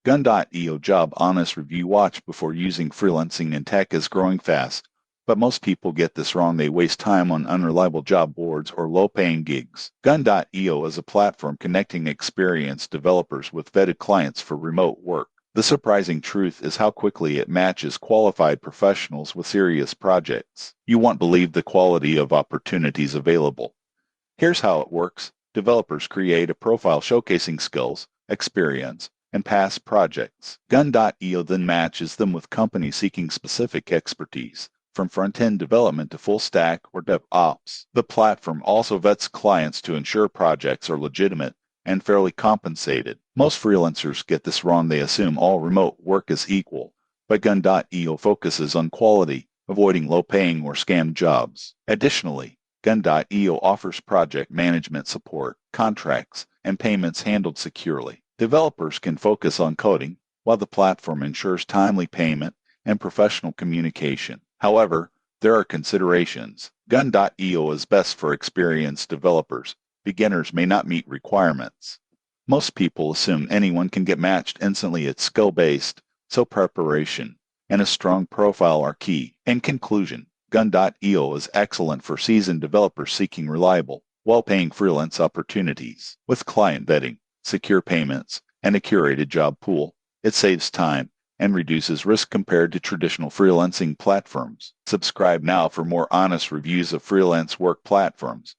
Gun.io job honest review. Watch before using. Freelancing in tech is growing fast, but most people get this wrong. They waste time on unreliable job boards or low-paying gigs. Gun.io is a platform connecting experienced developers with vetted clients for remote work. The surprising truth is how quickly it matches qualified professionals with serious projects. You won't believe the quality of opportunities available. Here's how it works. Developers create a profile showcasing skills, experience, and past projects. Gun.io then matches them with companies seeking specific expertise, from front-end development to full-stack or DevOps. The platform also vets clients to ensure projects are legitimate and fairly compensated. Most freelancers get this wrong. They assume all remote work is equal, but Gun.io focuses on quality, avoiding low-paying or scam jobs. Additionally, Gun.io offers project management support, contracts, and payments handled securely. Developers can focus on coding, while the platform ensures timely payment and professional communication. However, there are considerations. Gun.io is best for experienced developers. Beginners may not meet requirements. Most people assume anyone can get matched instantly. It's skill-based, so preparation and a strong profile are key. In conclusion, Gun.io is excellent for seasoned developers seeking reliable, well-paying freelance opportunities. With client vetting, secure payments, and a curated job pool, it saves time and reduces risk compared to traditional freelancing platforms. Subscribe now for more honest reviews of freelance work platforms.